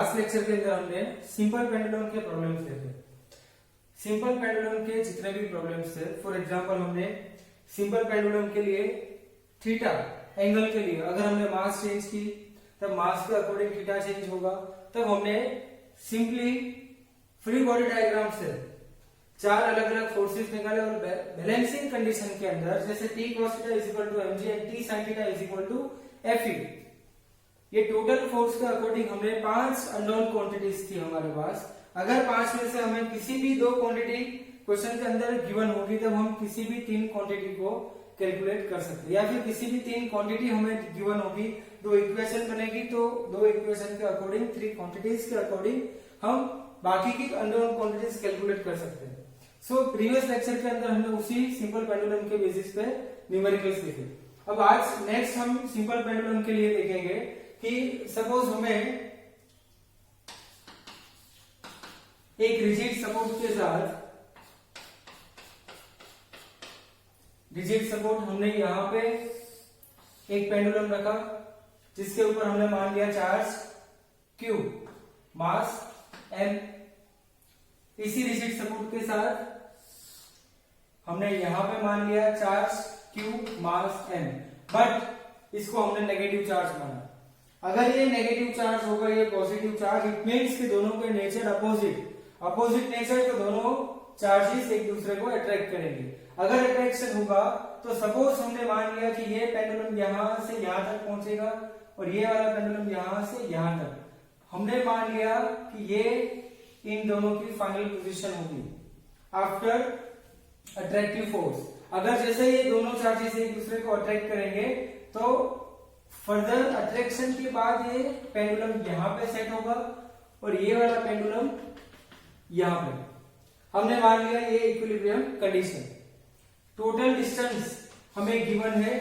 Last lecture के अंदर हमने सिंपल पेंडुलम के प्रॉब्लम्स देखे। सिंपल पेंडुलम के जितने भी प्रॉब्लम्स थे, फॉर एग्जांपल हमने सिंपल पेंडुलम के लिए थीटा एंगल के लिए अगर हमने मास चेंज की तब मास के अकॉर्डिंग थीटा चेंज होगा। तब हमने सिंपली फ्री बॉडी डायग्राम से चार अलग अलग फोर्सेस निकाले और बैलेंसिंग कंडीशन के अंदर जैसे T cos theta is equal to mg and T sin theta is equal to Fe, ये टोटल फोर्स के अकॉर्डिंग हमने 5 अननोन क्वांटिटीज थी हमारे पास। अगर 5 में से हमें किसी भी 2 क्वांटिटी क्वेश्चन के अंदर गिवन होगी तब हम किसी भी 3 क्वांटिटी को कैलकुलेट कर सकते हैं, या फिर किसी भी 3 क्वांटिटी हमें गिवन होगी, 2 इक्वेशन बनेगी तो 2 इक्वेशन के अकॉर्डिंग 3 क्वांटिटीज के अकॉर्डिंग हम बाकी की अननोन क्वांटिटीज कैलकुलेट कर सकते हैं। सो प्रीवियस लेक्चर के अंदर हमने उसी सिंपल पेंडुलम के बेसिस पे न्यूमेरिकल्स देखे। अब आज नेक्स्ट हम सिंपल पेंडुलम के लिए देखेंगे कि सपोज हमें एक रिजिड सपोर्ट के साथ, रिजिड सपोर्ट हमने यहां पे एक पेंडुलम रखा जिसके ऊपर हमने मान लिया चार्ज Q, मास M। इसी रिजिड सपोर्ट के साथ हमने यहां पे मान लिया charge Q, mass M, but इसको हमने नेगेटिव चार्ज माना। अगर ये नेगेटिव चार्ज होगा, ये पॉजिटिव चार्ज, इट मीन्स कि दोनों के नेचर अपोजिट नेचर, तो दोनों चार्जेस एक दूसरे को अट्रैक्ट करेंगे। अगर अट्रैक्शन होगा तो सपोज हमने मान लिया कि ये पेंडुलम यहां से यहां तक पहुंचेगा और ये वाला पेंडुलम यहां से यहां तक। हमने मान लिया कि ये इन दोनों की फाइनल पोजीशन होगी आफ्टर अट्रैक्टिव फोर्स। अगर जैसे ये दोनों चार्जेस एक दूसरे को अट्रैक्ट करेंगे तो फर्दर अट्रैक्शन के बाद ये पेंडुलम यहां पे सेट होगा और ये वाला पेंडुलम यहां पे। हमने मान लिया ये इक्विलिब्रियम कंडीशन। टोटल डिस्टेंस हमें गिवन है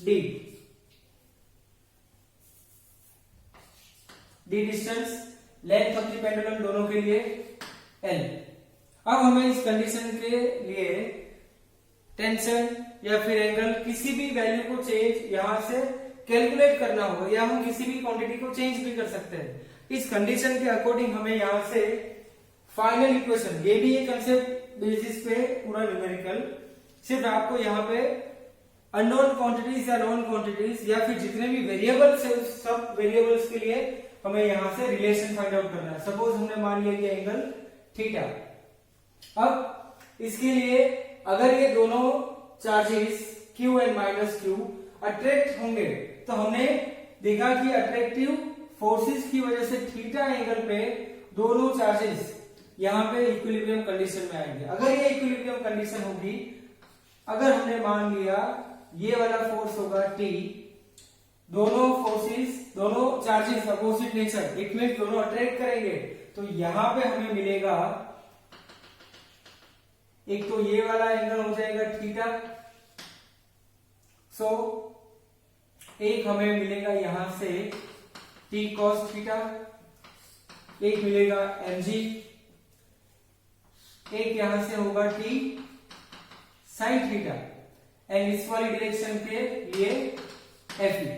d distance, length of the pendulum दोनों के लिए l। अब हमें इस कंडीशन के लिए टेंशन या फिर एंगल किसी भी वैल्यू को चेंज यहां से कैलकुलेट करना होगा, या हम किसी भी क्वांटिटी को चेंज भी कर सकते हैं। इस कंडीशन के अकॉर्डिंग हमें यहां से फाइनल इक्वेशन, ये भी एक कंसेप्ट बेसिस पे पूरा न्यूमेरिकल, सिर्फ आपको यहाँ पे अननोन क्वांटिटीज या नॉन क्वांटिटीज या फिर जितने भी वेरिएबल्स है उस सब वेरिएबल्स के लिए हमें यहां से रिलेशन फाइंड आउट करना है। सपोज हमने मान लिया कि एंगल थीटा। अब इसके लिए अगर ये दोनों charges Q and minus Q attract होंगे तो हमने देखा कि अट्रैक्टिव फोर्सेस की वजह से थीटा एंगल पे दोनों चार्जेस यहां पे इक्विलिब्रियम कंडीशन में आएंगे। अगर ये इक्विलिब्रियम कंडीशन होगी, अगर हमने मान लिया ये वाला फोर्स होगा T, दोनों फोर्सेस, दोनों charges opposite nature, it means दोनों अट्रैक्ट करेंगे, तो यहां पे हमें मिलेगा एक तो ये वाला एंगल हो जाएगा थीटा। सो एक हमें मिलेगा यहां से T cos थीटा, एक मिलेगा mg, एक यहां से होगा T sin थीटा एंड इस वाली डायरेक्शन के लिए Fe।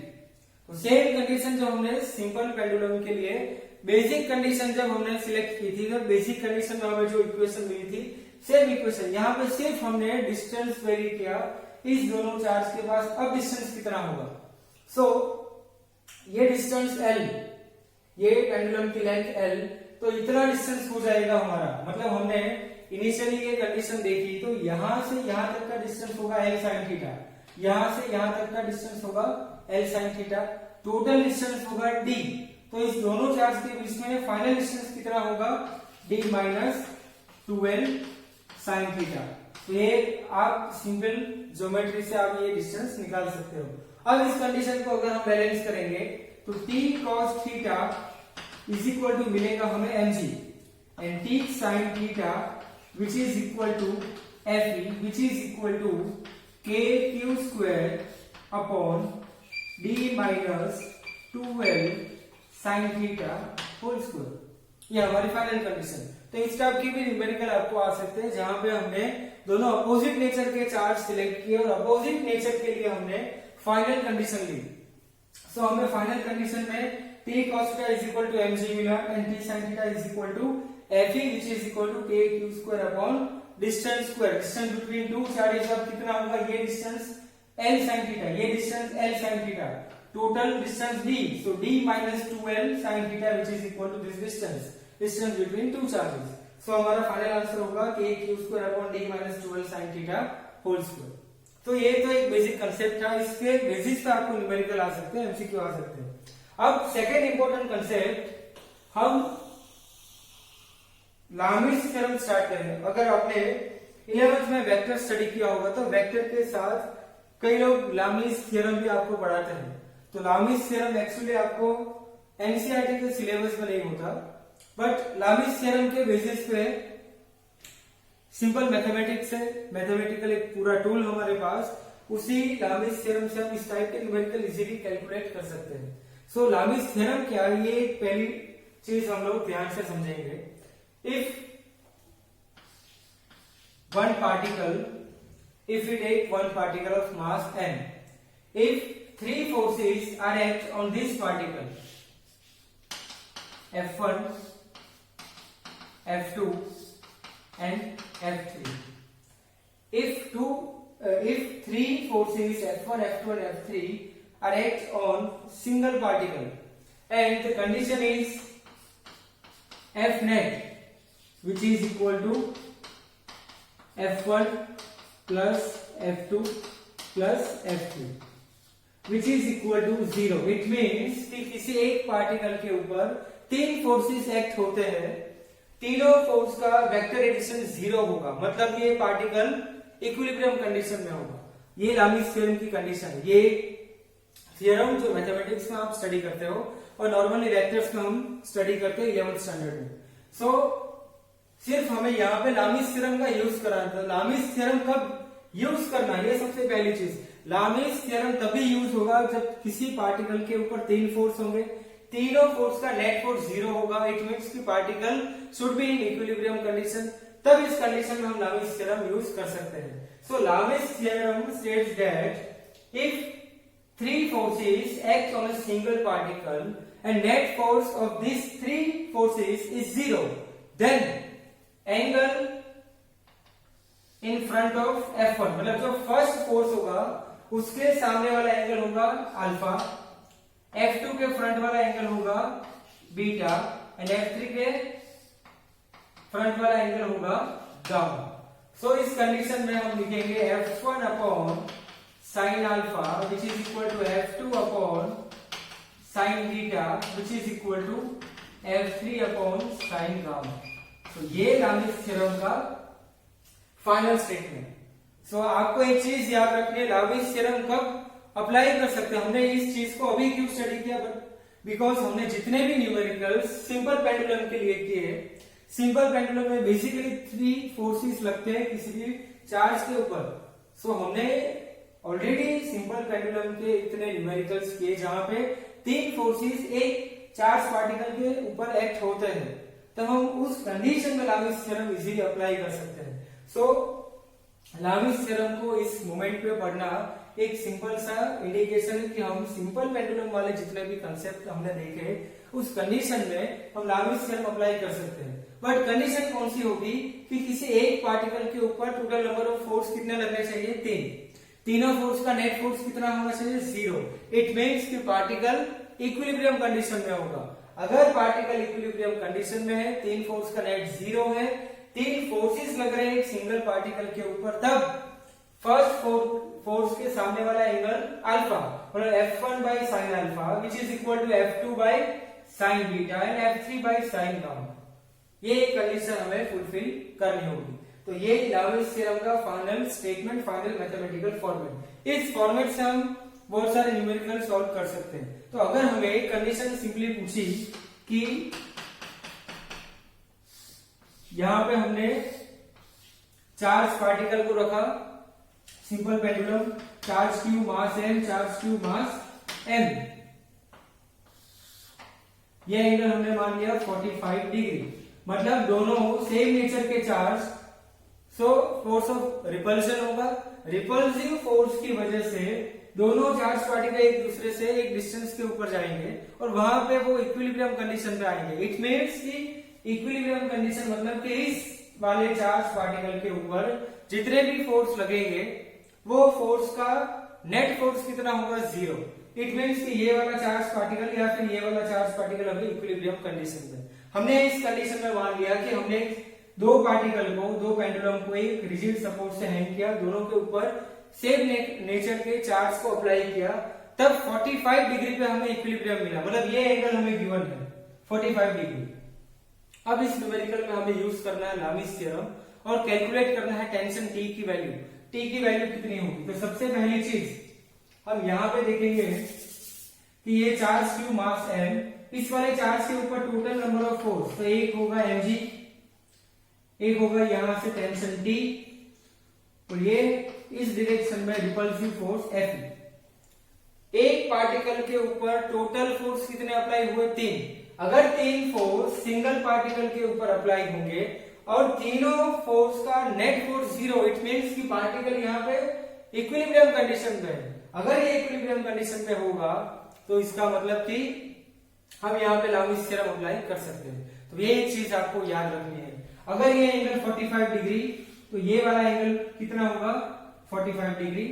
तो सेम कंडीशन जो हमने सिंपल पेंडुलम के लिए बेसिक कंडीशन जब हमने सिलेक्ट की थी, तो बेसिक कंडीशन में हमें जो इक्वेशन मिली थी सेम इक्वेशन, यहाँ पे सिर्फ हमने डिस्टेंस वेरी किया इस दोनों चार्ज के पास। अब डिस्टेंस कितना होगा? सो ये डिस्टेंस L, ये पेंडुलम की लेंथ L, तो इतना डिस्टेंस हो जाएगा हमारा। मतलब हमने इनिशियली ये कंडीशन देखी तो यहां से यहां तक का डिस्टेंस होगा L sin थीटा, यहां से यहां तक का डिस्टेंस होगा L sin theta, total distance होगा D। तो इस दोनों चार्ज के बीच में फाइनल डिस्टेंस कितना होगा? D minus 2L sin theta. तो ये आप सिंपल ज्योमेट्री से आप ये डिस्टेंस निकाल सकते हो। अब इस कंडीशन को अगर हम बैलेंस करेंगे तो T cos theta is equal to मिलेगा हमें mg and T sin theta which is equal to Fe which is equal to kq square upon d minus 2l sin theta whole square। ये हमारी final condition. तो इस type की भी numerical आपको आ सकते हैं जहां पे हमने दोनों अपोजिट नेचर के चार्ज सिलेक्ट किए और अपोजिट नेचर के लिए हमने फाइनल कंडीशन ली। सो हमें फाइनल कंडीशन में t cos theta is equal to mg मिला and t sin theta is equal to fe which is equal to k q square upon distance square. Distance between two charges अब कितना होगा, ये distance l sin theta, ये distance l sin theta, total distance d, so d minus 2l sin theta which is equal to this distance between two charges. So हमारा final answer होगा k q square upon d minus 2l sin theta whole square. तो ये तो एक basic concept था, इसके basis पे आपको न्यूमेरिकल आ सकते हैं, एमसीक्यू आ सकते हैं. अब सेकेंड इंपॉर्टेंट कंसेप्ट, हम लामिस थ्योरम स्टार्ट करेंगे. अगर आपने 11th में वेक्टर स्टडी किया होगा तो वेक्टर के साथ कई लोग लामिस थ्योरम भी आपको पढ़ाते हैं. तो लामिस थ्योरम एक्चुअली आपको एनसीईआरटी के सिलेबस में नहीं होता, बट लामिस थ्योरम के बेसिस पे सिंपल मैथमेटिक्स है, मैथमेटिकल एक पूरा टूल हमारे पास, उसी लामिस थ्योरम से हम इस टाइप के न्यूमेरिकल इजीली कैलकुलेट कर सकते हैं. सो लामिस थ्योरम क्या है, ये पहली चीज हम लोग ध्यान से समझेंगे. If one particle, if we take one particle of mass m, if three forces are act on this particle, F1, F2 and F3. If three forces F1, F2 and F3 are act on single particle and the condition is F net which is equal to F1 plus F2 plus F3 which is equal to 0. It means कि किसी एक particle के ऊपर तीन forces act होते हैं, तीनों force का वेक्टर एडिशन 0 होगा, मतलब ये पार्टिकल इक्विलिब्रियम कंडीशन में होगा. ये लामिस थ्योरम की कंडीशन है. ये थ्योरम जो मैथमेटिक्स में आप स्टडी करते हो और नॉर्मली वेक्टर्स में हम स्टडी करते हैं 11th स्टैंडर्ड में. सो सिर्फ हमें यहाँ पे लामिस थ्योरम का यूज कराना था. लामिस थ्योरम कब यूज करना है, ये सबसे पहली चीज. लामिस थ्योरम तभी यूज होगा जब किसी पार्टिकल के ऊपर तीन फोर्स होंगे, तीनों फोर्स का नेट फोर्स 0 होगा. इट मींस कि particle should be in equilibrium condition. तब इस कंडीशन में हम लामिस थ्योरम यूज कर सकते हैं. So Lami's theorem states that if three forces act on a single particle and net force of these three forces is 0, then angle in front of F1, मतलब जो first force होगा उसके सामने वाला angle होगा अल्फा, F2 के front वाला angle होगा बीटा एंड F3 के फ्रंट वाला एंगल होगा गामा. सो इस कंडीशन में हम लिखेंगे F1 upon sin alpha which is equal to F2 upon sin beta which is equal to F3 upon sin gamma. तो ये लामिस थ्योरम का फाइनल स्टेटमेंट. सो आपको एक चीज याद रखनी है, लामिस थ्योरम कब अप्लाई कर सकते हैं. हमने इस चीज को अभी क्यों स्टडी किया, बट बिकॉज हमने जितने भी न्यूमेरिकल्स सिंपल पेंडुलम के लिए किए, सिंपल पेंडुलम में बेसिकली थ्री फोर्सेस लगते हैं किसी भी चार्ज के ऊपर. सो हमने ऑलरेडी सिंपल पेंडुलम के इतने न्यूमेरिकल्स किए जहां पे तीन फोर्सेस एक चार्ज पार्टिकल के ऊपर एक्ट होते हैं, तब हम उस कंडीशन में लामिस थ्योरम इजीली अप्लाई कर सकते हैं. सो लामिस थ्योरम को इस मोमेंट पे पढ़ना एक सिंपल सा इंडिकेशन है कि हम सिंपल पेंडुलम वाले जितने भी कंसेप्ट हमने देखे उस कंडीशन में हम लामिस थ्योरम अप्लाई कर सकते हैं. बट कंडीशन कौन सी होगी कि किसी एक पार्टिकल के ऊपर टोटल नंबर ऑफ फोर्स कितने लगने चाहिए, तीनों फोर्स का नेट फोर्स कितना होना चाहिए, 0. इट मीन्स कि पार्टिकल इक्विलिब्रियम कंडीशन में होगा. अगर पार्टिकल इक्विलिब्रियम कंडीशन में है, तीन फोर्स का नेट 0 है, तीन फोर्सेस लग रहे हैं एक सिंगल पार्टिकल के ऊपर, तब फर्स्ट फोर्स के सामने वाला एंगल अल्फा, मतलब F1 by sine alpha which is equal to F2 by sine beta and F3 by sine gamma. ये कंडीशन हमें फुलफिल करनी होगी. तो ये लामिस थ्योरम का final statement, final mathematical format. इस फॉर्मेट से हम बहुत सारे न्यूमेरिकल सॉल्व कर सकते हैं. तो अगर हमें एक कंडीशन सिंपली पूछी कि यहां पे हमने चार्ज पार्टिकल को रखा, सिंपल पेंडुलम, चार्ज क्यू मास m, चार्ज क्यू मास m, ये एंगल हमने मान लिया 45 डिग्री, मतलब दोनों सेम नेचर के charge. So force of repulsion होगा, रिपल्सिव फोर्स की वजह से दोनों चार्ज पार्टिकल एक दूसरे से एक डिस्टेंस के ऊपर जाएंगे और वहां पे वो इक्विलिब्रियम कंडीशन पे आएंगे। इट मीन्स कि इक्विलिब्रियम कंडीशन मतलब कि इस वाले चार्ज पार्टिकल के ऊपर जितने भी फोर्स लगेंगे वो फोर्स का नेट फोर्स कितना होगा, 0। इट मीन्स कि ये वाला चार्ज पार्टिकल या फिर ये वाला चार्ज पार्टिकल अभी इक्विलिब्रियम कंडीशन में। हमने इस कंडीशन में मान लिया कि हमने दो पार्टिकल को, दो पेंडुलम को एक रिजिड सपोर्ट से हैंग किया, दोनों के ऊपर सेम नेचर के चार्ज को अप्लाई किया, तब 45 डिग्री पे हमें इक्विलिब्रियम मिला। मतलब ये एंगल हमें गिवन है 45 डिग्री। अब इस न्यूमेरिकल में हमें यूज करना है लामिस थ्योरम और कैलकुलेट करना है टेंशन टी की वैल्यू। टी की वैल्यू कितनी होगी? तो सबसे पहली चीज हम यहाँ पे देखेंगे कि ये चार्ज क्यू मास m, इस वाले चार्ज के ऊपर टोटल नंबर ऑफ फोर्स, तो एक होगा mg, एक होगा यहां से टेंशन T, और ये इस डायरेक्शन में रिपल्सिव फोर्स F। एक पार्टिकल के ऊपर टोटल फोर्स कितने अप्लाई हुए? 3। अगर 3 फोर्स सिंगल पार्टिकल के ऊपर अप्लाई होंगे और तीनों फोर्स का नेट फोर्स 0, इट मीन्स कि पार्टिकल यहाँ पे इक्विलिब्रियम कंडीशन पे है। अगर ये इक्विलिब्रियम कंडीशन पे होगा तो इसका मतलब कि हम यहाँ पे लामिस थ्योरम अप्लाई कर सकते हैं। तो ये एक चीज आपको याद रखनी है। अगर ये एंगल 45 डिग्री तो ये वाला एंगल कितना होगा? 45 डिग्री,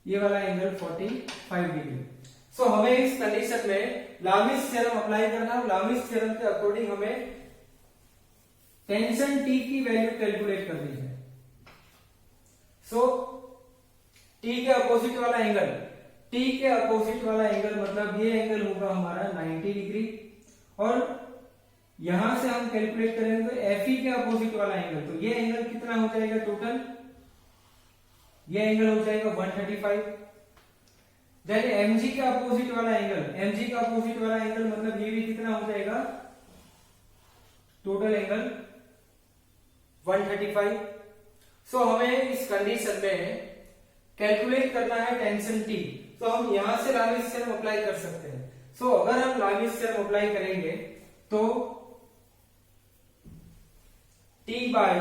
ये वाला एंगल 45 डिग्री। सो हमें इस कंडीशन में लामिस थ्योरम अप्लाई करना। लामिस थ्योरम के अकॉर्डिंग हमें टेंशन टी की वैल्यू कैलकुलेट करनी है। सो टी के अपोजिट वाला एंगल, टी के अपोजिट वाला एंगल मतलब ये एंगल होगा हमारा 90 डिग्री, और यहां से हम कैलकुलेट करेंगे तो एफई के अपोजिट वाला एंगल, तो ये एंगल कितना हो जाएगा टोटल? ये एंगल हो जाएगा 135। देन एमजी का अपोजिट वाला एंगल, एमजी का अपोजिट वाला एंगल मतलब ये भी कितना हो जाएगा? Total angle 135। सो हमें इस कंडीशन में कैलकुलेट करना है टेंशन टी। तो हम यहां से लामिस थ्योरम अप्लाई कर सकते हैं। सो अगर हम लामिस थ्योरम अप्लाई करेंगे तो T बाई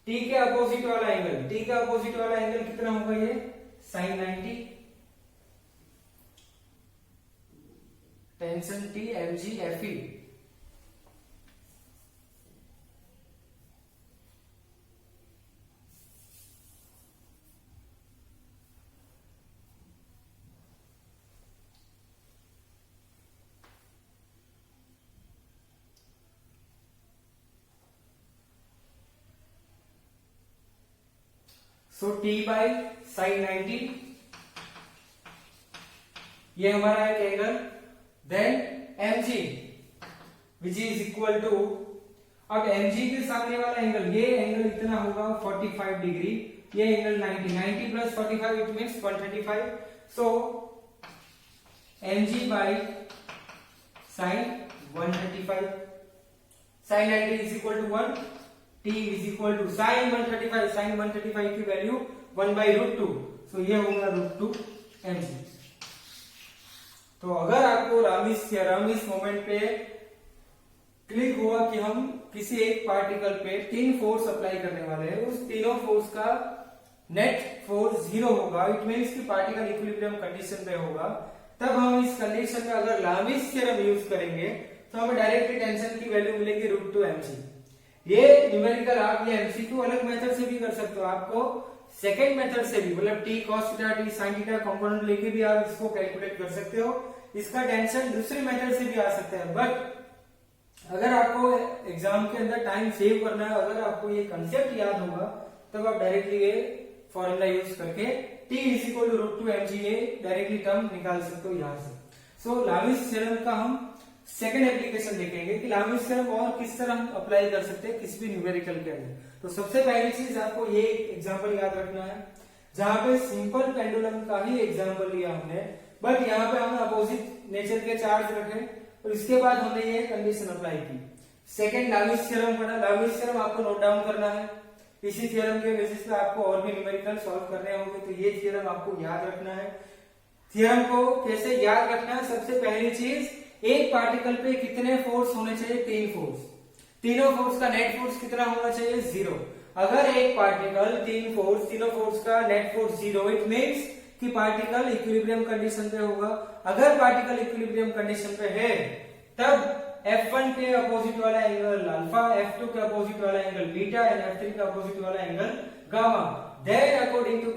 T के अपोजिट वाला एंगल, T का अपोजिट वाला एंगल कितना होगा? ये sin 90। Tension T mg fe। So T by sine 90 ये हमारा एक angle. Then mg which is equal to, अब mg के सामने वाला एंगल, ये एंगल इतना होगा 45 डिग्री, ये angle 90 plus 45 it means 135। So mg by sine 135, sine 90 is equal to 1, t is equal to sine 135, sine 135 की वैल्यू 1/√2, सो ये होगा √2 mg। तो अगर आपको लामिस थ्योरम इस मोमेंट पे क्लिक हुआ कि हम किसी एक पार्टिकल पे 3 फोर्स अप्लाई करने वाले हैं, उस तीनों फोर्स का नेट फोर्स 0 होगा, इट मीन्स कि पार्टिकल इक्विलिब्रियम कंडीशन पे होगा, तब हम इस कंडीशन में अगर लामिस थ्योरम यूज करेंगे तो हमें डायरेक्टली टेंशन की वैल्यू मिलेगी √2 mg। ये न्यूमेरिकल आप ये एमसीक्यू अलग मेथड से भी कर सकते हो, आपको सेकंड मेथड से भी, मतलब T cos theta T sine theta component लेके भी आप इसको कैलकुलेट कर सकते हो। इसका टेंशन दूसरे मेथड से भी आ सकता है, बट अगर आपको एग्जाम के अंदर टाइम सेव करना है, अगर आपको ये कंसेप्ट याद होगा, तब आप डायरेक्टली ये फॉर्मूला यूज करके T is equal to √2 mg ये डायरेक्टली टर्म निकाल सकते हो यहां से। सो लामिस थ्योरम का हम सेकंड एप्लीकेशन देखेंगे कि लामिस थ्योरम और किस तरह हम अप्लाई कर सकते हैं किसी भी न्यूमेरिकल के अंदर। तो सबसे पहली चीज आपको ये एग्जांपल याद रखना है, जहां पे सिंपल पेंडुलम का ही एग्जांपल लिया हमने, बट यहाँ पे हमने अपोजिट नेचर के चार्ज रखे और इसके बाद हमने ये कंडीशन अप्लाई की। सेकंड लामिस थ्योरम पढ़ा, लामिस थ्योरम आपको नोट डाउन करना है, इसी थ्योरम के बेसिस पे आपको और भी न्यूमेरिकल सॉल्व करने होंगे, तो ये थ्योरम आपको याद रखना है। थ्योरम को कैसे याद रखना है? सबसे पहली चीज, एक पार्टिकल पे कितने फोर्स होने चाहिए? 3 फोर्स। तीनों फोर्स का नेट फोर्स कितना होना चाहिए? 0। अगर एक पार्टिकल तीनों फोर्स का नेट फोर्स 0, इट मीन्स कि पार्टिकल इक्विलिब्रियम कंडीशन पे होगा। अगर पार्टिकल इक्विलिब्रियम कंडीशन पे है तब F1 के अपोजिट वाला एंगल अल्फा, F2 के अपोजिट वाला एंगल बीटा एंड F3 के अपोजिट वाला angle gamma. Then according to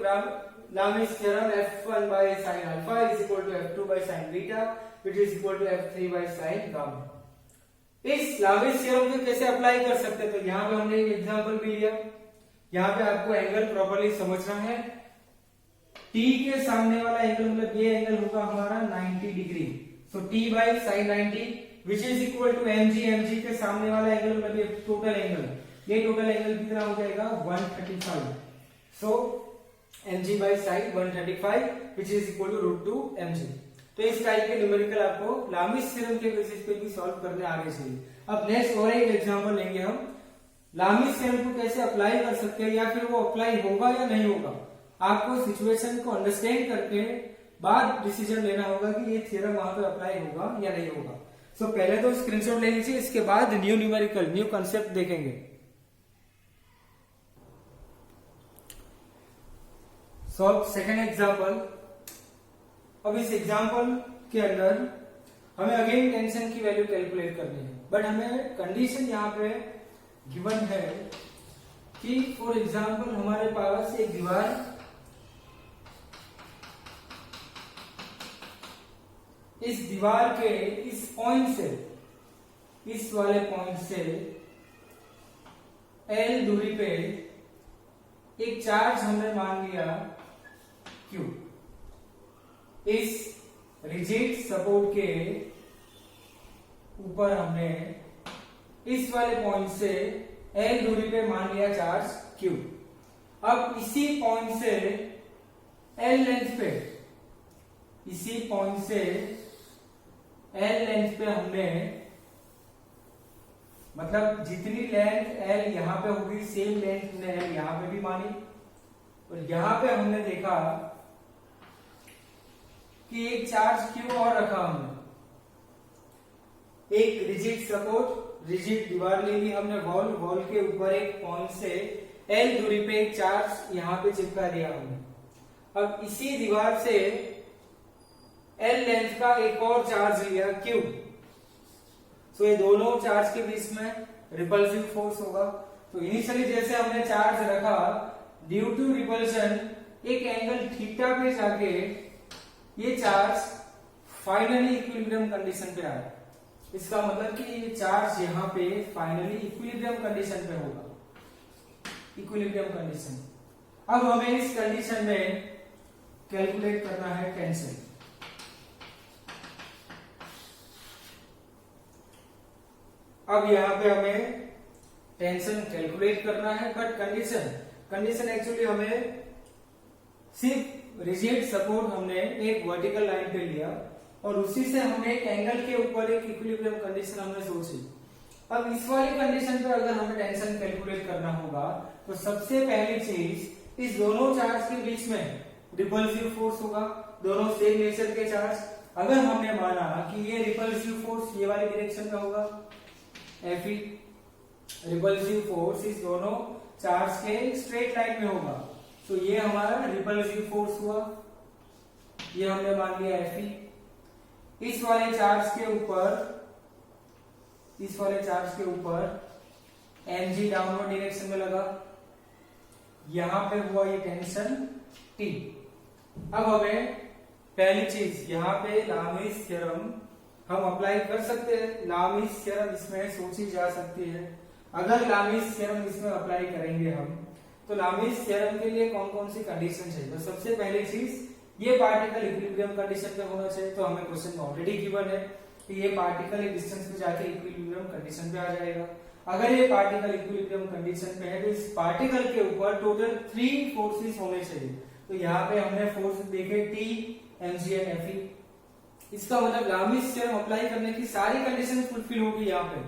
Lami's theorem, F1 by sin alpha is equal to F2 by sin beta, which is equal to F3 by sin gamma। इस Lami's theorem को कैसे apply कर सकते हैं? तो यहाँ पे हमने एक एग्जांपल भी लिया। यहाँ पे आपको एंगल प्रॉपर्ली समझना है। T के सामने वाला एंगल मतलब ये एंगल होगा हमारा 90 degree. So T by sin 90 which is equal to mg। mg के सामने वाला एंगल मतलब ये टोटल एंगल, ये टोटल एंगल कितना हो जाएगा 135। So mg by sin 135 which is equal to √2 mg। तो इस टाइप के न्यूमेरिकल आपको लामिस थ्योरम के बेसिस पे भी सॉल्व करने आने चाहिए। अब नेक्स्ट और एक एग्जांपल लेंगे हम, लामिस थ्योरम को कैसे अप्लाई कर सकते हैं या फिर वो अप्लाई होगा या नहीं होगा। आपको सिचुएशन को अंडरस्टैंड करके बाद डिसीजन लेना होगा कि ये थ्योरम वहां पे अप्लाई होगा या नहीं होगा। सो पहले तो स्क्रीनशॉट ले लीजिए, इसके बाद न्यू न्यूमेरिकल न्यू कंसेप्ट देखेंगे। So second example. अब इस एग्जांपल के अंदर हमें अगेन टेंशन की वैल्यू कैलकुलेट करनी है, बट हमें कंडीशन यहाँ पे गिवन है कि फॉर एग्जांपल हमारे पास एक दीवार इस दीवार के इस पॉइंट से, इस वाले पॉइंट से L दूरी पे एक चार्ज हमने मान लिया Q। इस रिजिड सपोर्ट के ऊपर हमने इस वाले पॉइंट से L दूरी पे मान लिया चार्ज Q। अब इसी पॉइंट से L लेंथ पे, इसी पॉइंट से L लेंथ पे हमने, मतलब जितनी लेंथ L यहाँ पे होगी सेम लेंथ हमने L यहाँ पे भी मानी। और यहाँ पे हमने देखा कि एक चार्ज Q और रखा हमने, एक रिजिड सपोर्ट, रिजिड दीवार ले ली हमने, वॉल के ऊपर एक पॉइंट से L दूरी पे एक चार्ज यहाँ पे चिपका दिया हमने। अब इसी दीवार से L लेंथ का एक और चार्ज लिया Q। सो ये दोनों चार्ज के बीच में रिपल्सिव फोर्स होगा। तो इनिशियली जैसे हमने चार्ज रखा, ड्यू टू रिपल्शन एक एंगल थीटा पे जाके ये चार्ज फाइनली इक्विलिब्रियम कंडीशन पे आया। इसका मतलब कि ये चार्ज यहाँ पे फाइनली इक्विलिब्रियम कंडीशन पे होगा, इक्विलिब्रियम कंडीशन। अब हमें इस कंडीशन में कैलकुलेट करना है टेंशन। अब यहाँ पे हमें टेंशन कैलकुलेट करना है, बट कंडीशन एक्चुअली हमें सिर्फ रिजिड सपोर्ट हमने एक वर्टिकल लाइन पे लिया और उसी से हमने एक एंगल के ऊपर एक इक्विलिब्रियम कंडीशन हमने सोची। अब इस वाली कंडीशन पे अगर हमें टेंशन कैलकुलेट करना होगा तो सबसे पहली चीज इस दोनों चार्ज के बीच में रिपल्सिव फोर्स होगा, दोनों सेम नेचर के चार्ज। अगर हमने माना कि ये रिपल्सिव फोर्स ये वाली डायरेक्शन में होगा Fe, रिपल्सिव फोर्स इस दोनों चार्ज के स्ट्रेट लाइन में होगा, तो ये हमारा रिपल्सिव फोर्स हुआ, ये हमने मान लिया Fe। इस वाले चार्ज के ऊपर mg डाउनवर्ड डायरेक्शन में लगा, यहां पे हुआ ये टेंशन T। अब हमें पहली चीज यहाँ पे लामिस थ्योरम हम अप्लाई कर सकते हैं। लामिस थ्योरम इसमें सोची जा सकती है। अगर लामिस थ्योरम इसमें अप्लाई करेंगे हम, तो लामिस थ्योरम के लिए कौन कौन सी कंडीशन चाहिए। तो सबसे पहली चीज ये पार्टिकल इक्विलिब्रियम कंडीशन पे होना चाहिए। तो हमें क्वेश्चन में ऑलरेडी गिवन है कि ये पार्टिकल एक डिस्टेंस पे जाके इक्विलिब्रियम कंडीशन पे आ जाएगा। अगर ये पार्टिकल इक्विलिब्रियम कंडीशन पे है तो इस पार्टिकल के ऊपर टोटल 3 फोर्सेस होने चाहिए। तो यहाँ पे हमने फोर्स देखे T, mg एंड Fe। इसका मतलब लामिस थ्योरम अप्लाई करने की सारी कंडीशन फुलफिल होगी यहाँ पे।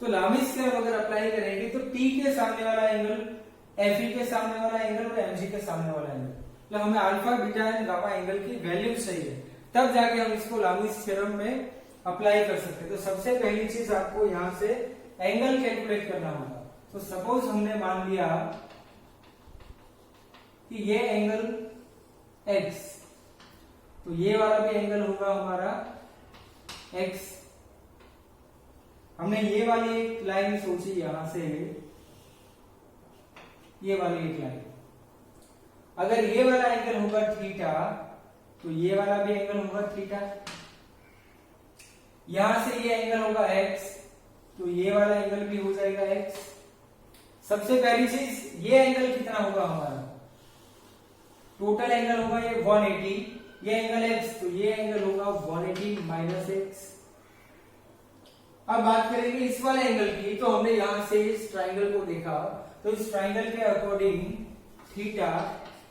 तो लामिस थ्योरम अगर अप्लाई करेंगे तो T के सामने वाला एंगल, Fe के सामने वाला एंगल और mg के सामने वाला एंगल, मतलब हमें alpha, beta and gamma angle की वैल्यू चाहिए, तब जाके हम इसको लामिस थ्योरम में अप्लाई कर सकते हैं। तो सबसे पहली चीज आपको यहाँ से एंगल कैलकुलेट करना होगा। तो सपोज हमने मान लिया कि ये एंगल x, तो ये वाला भी एंगल होगा हमारा x। हमने ये वाली एक लाइन सोची यहां से, ये वाली एक लाइन, अगर ये वाला एंगल होगा थीटा तो ये वाला भी एंगल होगा थीटा। यहां से ये एंगल होगा x तो ये वाला एंगल भी हो जाएगा x। सबसे पहली चीज ये एंगल कितना होगा हमारा, टोटल एंगल होगा ये 180, ये एंगल x तो ये एंगल होगा 180 माइनस x। अब बात करेंगे इस वाले एंगल की, तो हमने यहां से इस ट्राइंगल को देखा, तो इस ट्राइंगल के according theta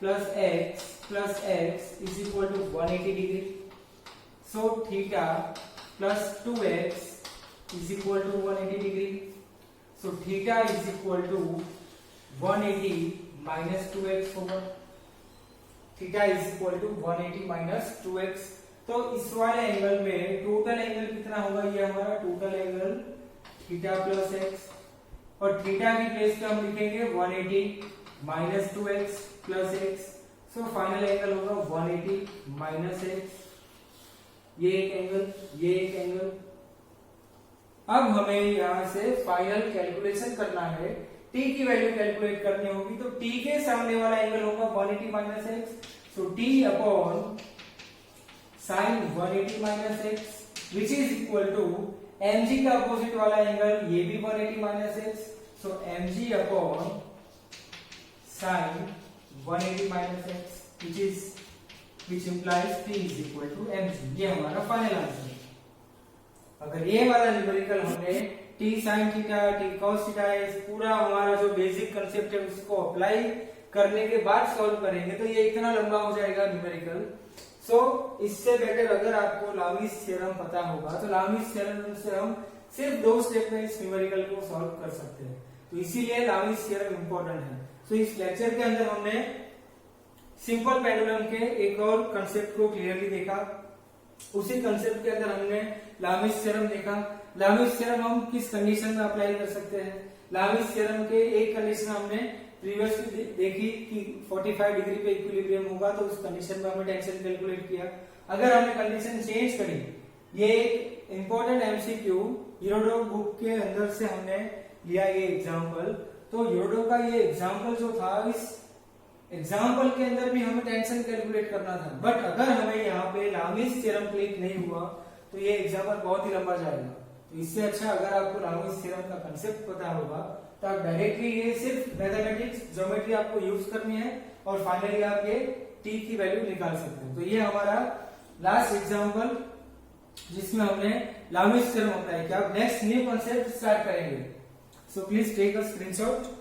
plus x is equal to 180 degree. So theta plus 2x is equal to 180 degree. So theta is equal to 180 minus 2x होगा। Theta is equal to 180 minus 2x। तो इस वाले angle में total angle कितना होगा, ये हमारा total angle theta plus x, और थीटा की प्लेस पे हम लिखेंगे 180 minus 2x plus x। So final angle होगा 180 माइनस x। ये एक एंगल, ये एक एंगल। अब हमें यहां से फाइनल कैलकुलेशन करना है, t की वैल्यू कैलकुलेट करनी होगी, तो t के सामने वाला एंगल होगा 180 minus x। So t upon sine 180 minus x which is equal to mg का अपोजिट वाला एंगल ये भी 180 minus x। So mg upon sine 180 minus x which implies t is equal to mg। ये हमारा final answer है। अगर ये वाला न्यूमेरिकल हमने t sin theta t cos theta इस पूरा हमारा जो बेसिक कंसेप्ट है उसको अप्लाई करने के बाद सॉल्व करेंगे तो ये इतना लंबा हो जाएगा न्यूमेरिकल। सो इससे बेटर अगर आपको लामीज थ्योरम पता होगा तो लामीज थ्योरम से हम सिर्फ 2 स्टेप में इस न्यूमेरिकल को सॉल्व कर सकते हैं, तो इसीलिए लामीज थ्योरम इंपॉर्टेंट है। सो इस लेक्चर के अंदर हमने सिंपल पेंडुलम के एक और कंसेप्ट को क्लियरली देखा। उसी कंसेप्ट के अंदर हमने लामीज थ्योरम देखा। लामीज थ्योरम हम किस कंडीशन में अप्लाई कर सकते हैं, लामीज थ्योरम के एक कंडीशन हमने प्रीवियसली देखी कि 45 डिग्री पे इक्विलिब्रियम होगा, तो उस कंडीशन में हमने टेंशन कैलकुलेट किया। अगर हमने कंडीशन चेंज करी, ये एक इंपॉर्टेंट एमसीक्यू यूरोडो बुक के अंदर से हमने लिया ये एग्जांपल। तो यूरोडो का ये एग्जांपल जो था, इस एग्जांपल के अंदर भी हमें टेंशन कैलकुलेट करना था, बट अगर हमें यहाँ पे लामीज थ्योरम क्लिक नहीं हुआ तो ये एग्जांपल बहुत ही लंबा जाएगा। तो इससे अच्छा अगर आपको लामीज थ्योरम का कंसेप्ट पता होगा तो आप डायरेक्टली ये सिर्फ मैथमेटिक्स ज्योमेट्री आपको यूज करनी है और फाइनली आप ये t की वैल्यू निकाल सकते हैं। तो ये हमारा लास्ट एग्जांपल जिसमें हमने लामीज थ्योरम अप्लाई किया। अब नेक्स्ट न्यू कंसेप्ट स्टार्ट करेंगे। So please take a screenshot.